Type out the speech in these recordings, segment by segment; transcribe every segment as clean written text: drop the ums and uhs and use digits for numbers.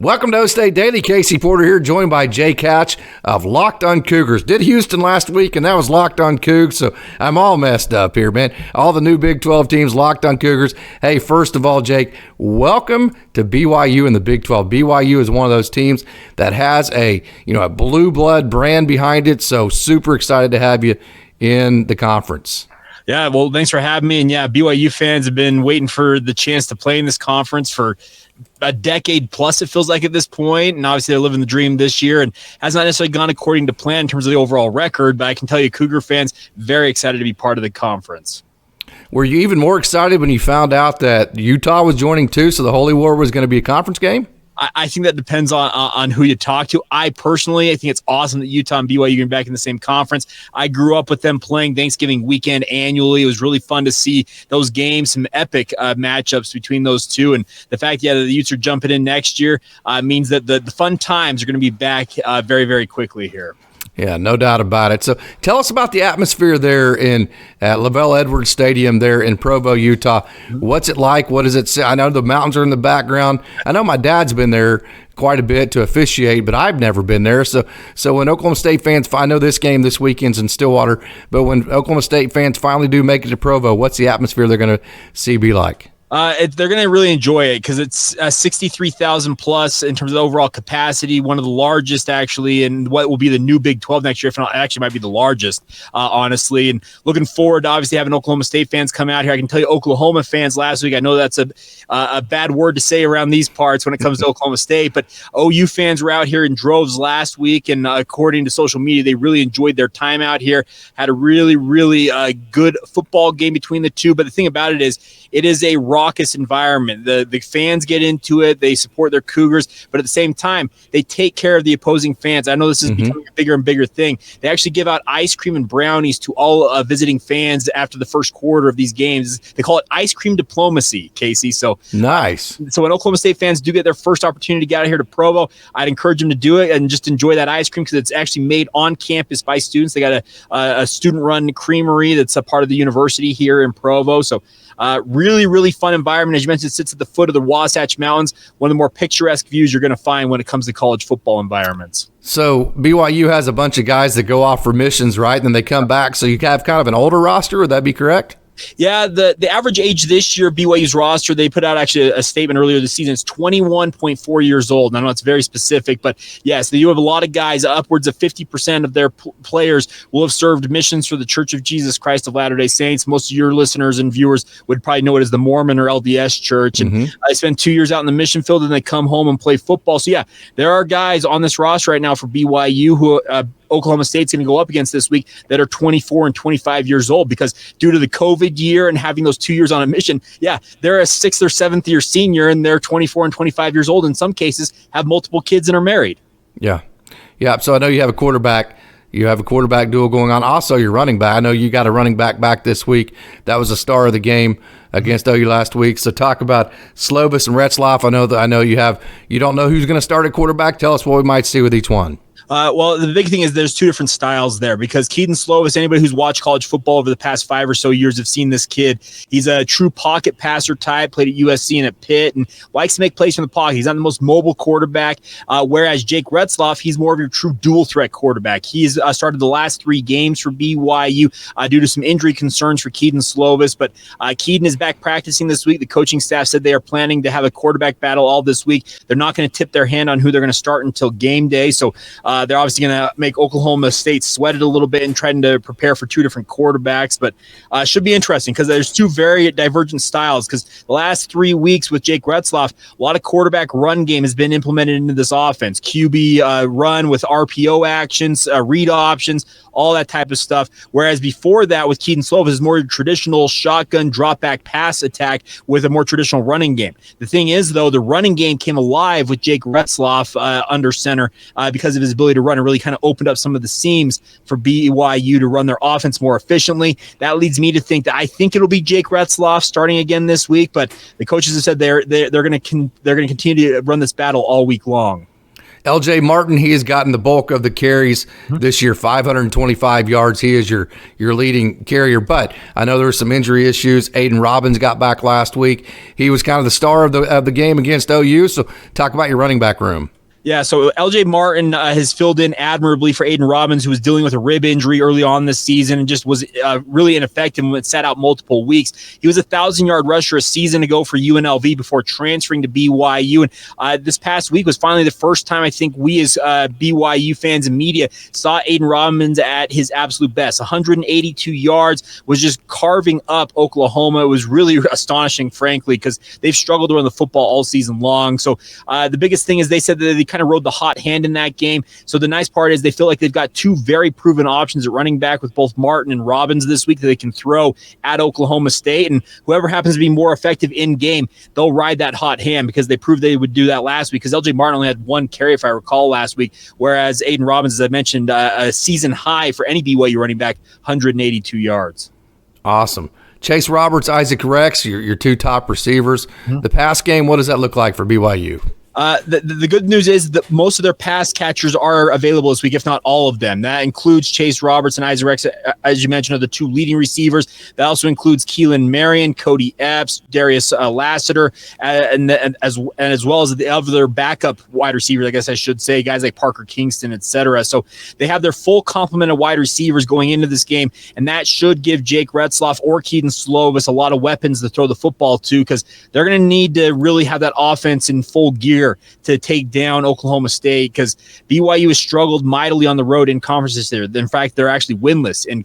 Welcome to OkState Daily. Casey Porter here, joined by Jay Catch of Locked on Cougars. Did Houston last week, and that was Locked on Cougs, so I'm all messed up here, man. All the new Big 12 teams, Locked on Cougars. Hey, first of all, Jake, welcome to BYU in the Big 12. BYU is one of those teams that has a blue blood brand behind it, so super excited to have you in the conference. Yeah, well, thanks for having me. And yeah, BYU fans have been waiting for the chance to play in this conference for a decade plus, it feels like at this point. And obviously they're living the dream this year and has not necessarily gone according to plan in terms of the overall record. But I can tell you, Cougar fans, very excited to be part of the conference. Were you even more excited when you found out that Utah was joining too, so the Holy War was going to be a conference game? I think that depends on who you talk to. I think it's awesome that Utah and BYU are back in the same conference. I grew up with them playing Thanksgiving weekend annually. It was really fun to see those games, some epic matchups between those two. And the fact that the Utes are jumping in next year means that the fun times are going to be back very, very quickly here. Yeah, no doubt about it. So tell us about the atmosphere there at Lavelle Edwards Stadium there in Provo, Utah. What's it like? What does it say? I know the mountains are in the background. I know my dad's been there quite a bit to officiate, but I've never been there. So when Oklahoma State fans, I know this game this weekend's in Stillwater, but when Oklahoma State fans finally do make it to Provo, what's the atmosphere they're going to see be like? They're going to really enjoy it because it's 63,000 plus in terms of the overall capacity, one of the largest actually, and what will be the new Big 12 next year. If not, actually might be the largest, honestly. And looking forward to obviously having Oklahoma State fans come out here. I can tell you, Oklahoma fans last week. I know that's a bad word to say around these parts when it comes to Oklahoma State, but OU fans were out here in droves last week, and according to social media, they really enjoyed their time out here. Had a really, really good football game between the two. But the thing about it is a raucous environment. The fans get into it. They support their Cougars, but at the same time, they take care of the opposing fans. I know this is becoming a bigger and bigger thing. They actually give out ice cream and brownies to all visiting fans after the first quarter of these games. They call it ice cream diplomacy, Casey. So nice. So when Oklahoma State fans do get their first opportunity to get out here to Provo, I'd encourage them to do it and just enjoy that ice cream because it's actually made on campus by students. They got a student-run creamery that's a part of the university here in Provo. So really, really fun environment. As you mentioned, it sits at the foot of the Wasatch Mountains, one of the more picturesque views you're going to find when it comes to college football environments. So BYU has a bunch of guys that go off for missions, right? And then they come back. So you have kind of an older roster. Would that be correct? Yeah, the average age this year, BYU's roster, they put out actually a statement earlier this season. It's 21.4 years old. And I know it's very specific, but yes, you have a lot of guys, upwards of 50% of their players will have served missions for the Church of Jesus Christ of Latter-day Saints. Most of your listeners and viewers would probably know it as the Mormon or LDS Church. And I spend 2 years out in the mission field and they come home and play football. So yeah, there are guys on this roster right now for BYU who Oklahoma State's going to go up against this week that are 24 and 25 years old because due to the COVID year and having those 2 years on a mission, yeah, they're a 6th or 7th year senior and they're 24 and 25 years old. In some cases, have multiple kids and are married. Yeah. Yeah. So I know you have a quarterback. You have a quarterback duel going on. Also, your running back. I know you got a running back this week. That was a star of the game against OU last week. So talk about Slovis and Retzlaff. I know you don't know who's going to start at quarterback. Tell us what we might see with each one. Well, the big thing is there's two different styles there because Keaton Slovis, anybody who's watched college football over the past 5 or so years have seen this kid. He's a true pocket passer type, played at USC and at Pitt, and likes to make plays from the pocket. He's not the most mobile quarterback, whereas Jake Retzlaff, he's more of your true dual-threat quarterback. He's started the last 3 games for BYU due to some injury concerns for Keaton Slovis, but Keaton is back practicing this week. The coaching staff said they are planning to have a quarterback battle all this week. They're not going to tip their hand on who they're going to start until game day, so they're obviously going to make Oklahoma State sweat it a little bit and trying to prepare for 2 different quarterbacks. But should be interesting because there's 2 very divergent styles because the last 3 weeks with Jake Retzlaff, a lot of quarterback run game has been implemented into this offense. QB run with RPO actions, read options, all that type of stuff. Whereas before that with Keaton Slovis is more traditional shotgun drop back pass attack with a more traditional running game. The thing is, though, the running game came alive with Jake Retzlaff under center because of his ability to run and really kind of opened up some of the seams for BYU to run their offense more efficiently. That leads me to think that I think it'll be Jake Retzlaff starting again this week, but the coaches have said they're going to continue to run this battle all week long. LJ Martin, he has gotten the bulk of the carries this year, 525 yards. He is your leading carrier. But I know there were some injury issues. Aiden Robbins got back last week. He was kind of the star of the game against OU. So talk about your running back room. Yeah, so LJ Martin has filled in admirably for Aiden Robbins, who was dealing with a rib injury early on this season and just was really ineffective when it sat out multiple weeks. He was a 1,000-yard rusher a season ago for UNLV before transferring to BYU. And this past week was finally the first time I think we as BYU fans and media saw Aiden Robbins at his absolute best. 182 yards, was just carving up Oklahoma. It was really astonishing, frankly, because they've struggled to run the football all season long. So the biggest thing is they said that they kind of rode the hot hand in that game. So the nice part is they feel like they've got two very proven options at running back with both Martin and Robbins this week that they can throw at Oklahoma State. And whoever happens to be more effective in game, they'll ride that hot hand because they proved they would do that last week, because LJ Martin only had one carry, if I recall, last week, whereas Aiden Robbins, as I mentioned, a season high for any BYU running back, 182 yards. Awesome. Chase Roberts, Isaac Rex, your two top receivers. The pass game, what does that look like for BYU? The good news is that most of their pass catchers are available this week, if not all of them. That includes Chase Roberts and Isaac Rex, as you mentioned, are the two leading receivers. That also includes Keelan Marion, Cody Epps, Darius Lassiter, and as well as the other backup wide receivers, I guess I should say, guys like Parker Kingston, etc. So they have their full complement of wide receivers going into this game, and that should give Jake Retzloff or Keaton Slovis a lot of weapons to throw the football to, because they're going to need to really have that offense in full gear to take down Oklahoma State, because BYU has struggled mightily on the road in conferences there. In fact, they're actually winless in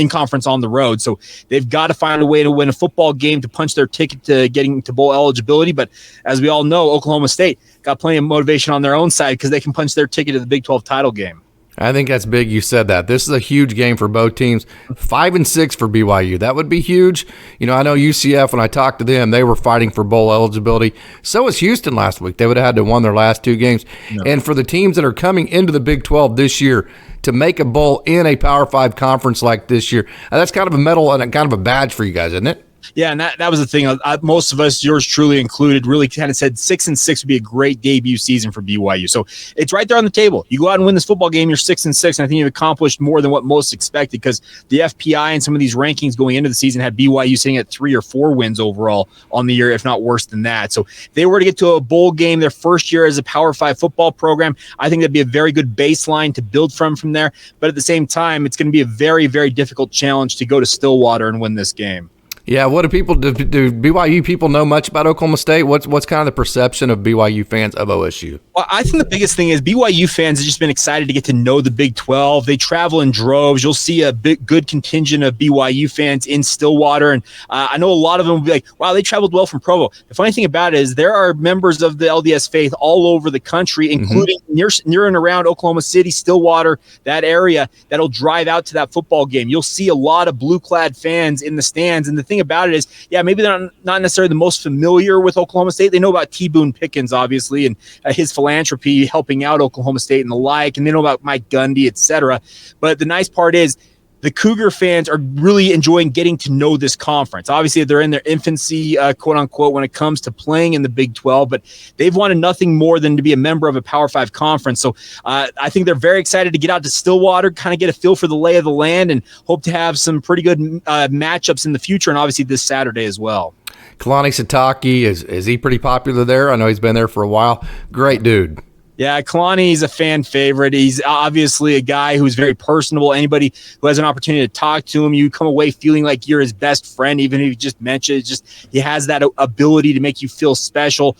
conference on the road. So they've got to find a way to win a football game to punch their ticket to getting to bowl eligibility. But as we all know, Oklahoma State got plenty of motivation on their own side because they can punch their ticket to the Big 12 title game. I think that's big you said that. This is a huge game for both teams. 5-6 for BYU. That would be huge. You know, I know UCF, when I talked to them, they were fighting for bowl eligibility. So was Houston last week. They would have had to have won their last two games. No. And for the teams that are coming into the Big 12 this year to make a bowl in a Power 5 conference like this year, that's kind of a medal and kind of a badge for you guys, isn't it? Yeah, and that was the thing. Most of us, yours truly included, really kind of said 6-6 would be a great debut season for BYU. So it's right there on the table. You go out and win this football game, you're 6-6, and I think you've accomplished more than what most expected, because the FPI and some of these rankings going into the season had BYU sitting at 3 or 4 wins overall on the year, if not worse than that. So if they were to get to a bowl game their first year as a Power 5 football program, I think that'd be a very good baseline to build from there. But at the same time, it's going to be a very, very difficult challenge to go to Stillwater and win this game. Yeah, what do BYU people know much about Oklahoma State? What's kind of the perception of BYU fans of OSU? Well, I think the biggest thing is BYU fans have just been excited to get to know the Big 12. They travel in droves. You'll see a good contingent of BYU fans in Stillwater, and I know a lot of them will be like, wow, they traveled well from Provo. The funny thing about it is there are members of the LDS faith all over the country, including near and around Oklahoma City, Stillwater, that area, that'll drive out to that football game. You'll see a lot of blue-clad fans in the stands, and the thing about it is, yeah, maybe they're not necessarily the most familiar with Oklahoma State. They know about T. Boone Pickens, obviously, and his philanthropy helping out Oklahoma State and the like, and they know about Mike Gundy, etc. But the nice part is the Cougar fans are really enjoying getting to know this conference. Obviously, they're in their infancy, quote unquote, when it comes to playing in the Big 12, but they've wanted nothing more than to be a member of a Power 5 conference. So I think they're very excited to get out to Stillwater, kind of get a feel for the lay of the land, and hope to have some pretty good matchups in the future, and obviously this Saturday as well. Kalani Sitake, is he pretty popular there? I know he's been there for a while. Great dude. Yeah, Kalani's a fan favorite. He's obviously a guy who's very personable. Anybody who has an opportunity to talk to him, you come away feeling like you're his best friend, even if you just mentioned it. Just he has that ability to make you feel special.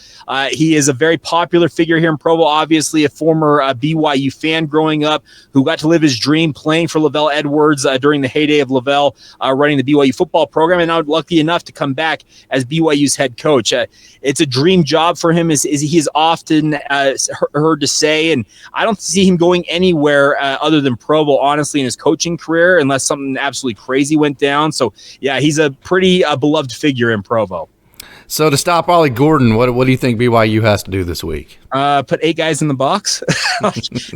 He is a very popular figure here in Provo, obviously a former BYU fan growing up who got to live his dream playing for Lavelle Edwards during the heyday of Lavelle running the BYU football program, and now lucky enough to come back as BYU's head coach. It's a dream job for him, as he is often heard to say, and I don't see him going anywhere other than Provo, honestly, in his coaching career, unless something absolutely crazy went down. So yeah, he's a pretty beloved figure in Provo. So to stop Ollie Gordon, what do you think BYU has to do this week? Put 8 guys in the box.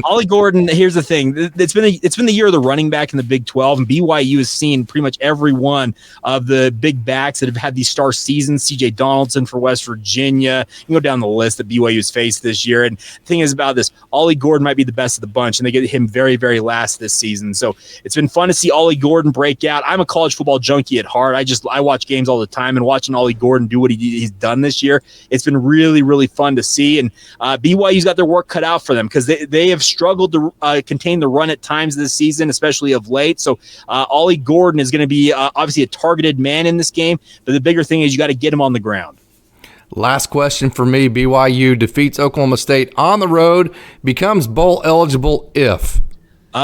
Ollie Gordon, here's the thing. It's been the year of the running back in the Big 12, and BYU has seen pretty much every one of the big backs that have had these star seasons. CJ Donaldson for West Virginia. You can go down the list that BYU's faced this year. And the thing is about this, Ollie Gordon might be the best of the bunch, and they get him very, very last this season. So it's been fun to see Ollie Gordon break out. I'm a college football junkie at heart. I watch games all the time, and watching Ollie Gordon do what he's done this year, it's been really, really fun to see. And BYU's got their work cut out for them because they have struggled to contain the run at times this season, especially of late. So Ollie Gordon is going to be obviously a targeted man in this game, but the bigger thing is you got to get him on the ground. Last question for me. BYU defeats Oklahoma State on the road, becomes bowl eligible if?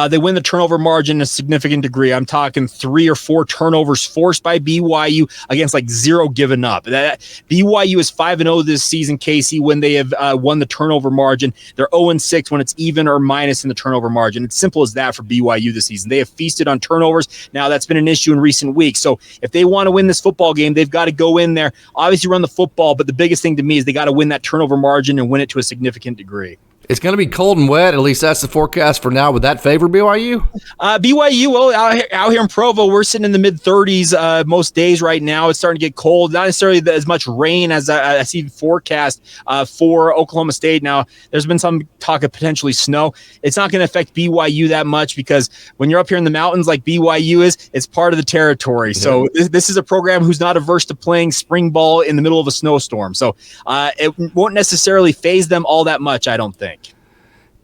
They win the turnover margin in a significant degree. I'm talking 3 or 4 turnovers forced by BYU against like 0 given up. BYU is 5-0 this season, Casey, when they have won the turnover margin. They're 0-6 when it's even or minus in the turnover margin. It's simple as that for BYU this season. They have feasted on turnovers. Now, that's been an issue in recent weeks. So if they want to win this football game, they've got to go in there, obviously run the football, but the biggest thing to me is they got to win that turnover margin and win it to a significant degree. It's going to be cold and wet. At least that's the forecast for now. Would that favor BYU? BYU, well, out here in Provo, we're sitting in the mid-30s most days right now. It's starting to get cold. Not necessarily as much rain as I see forecast for Oklahoma State. Now, there's been some talk of potentially snow. It's not going to affect BYU that much because when you're up here in the mountains like BYU is, it's part of the territory. So this is a program who's not averse to playing spring ball in the middle of a snowstorm. So it won't necessarily phase them all that much, I don't think.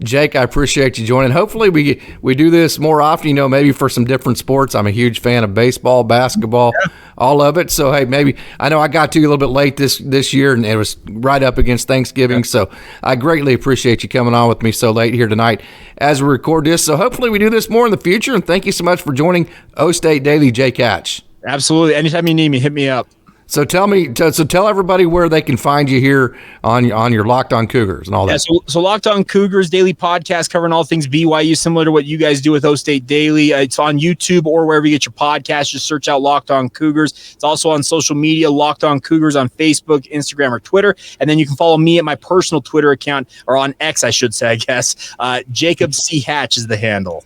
Jake, I appreciate you joining. Hopefully we do this more often, maybe for some different sports. I'm a huge fan of baseball, basketball, all of it. So, hey, maybe I know I got to you a little bit late this year, and it was right up against Thanksgiving. Yeah. So I greatly appreciate you coming on with me so late here tonight as we record this. So hopefully we do this more in the future, and thank you so much for joining O-State Daily, Jake Hatch. Absolutely. Anytime you need me, hit me up. So tell everybody where they can find you here on your Locked On Cougars and all that. Yeah, so Locked On Cougars daily podcast covering all things BYU, similar to what you guys do with O-State Daily. It's on YouTube or wherever you get your podcast. Just search out Locked On Cougars. It's also on social media, Locked On Cougars on Facebook, Instagram, or Twitter. And then you can follow me at my personal Twitter account, or on X, I should say, I guess. Jacob C. Hatch is the handle.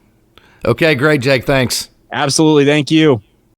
Okay, great, Jake. Thanks. Absolutely. Thank you.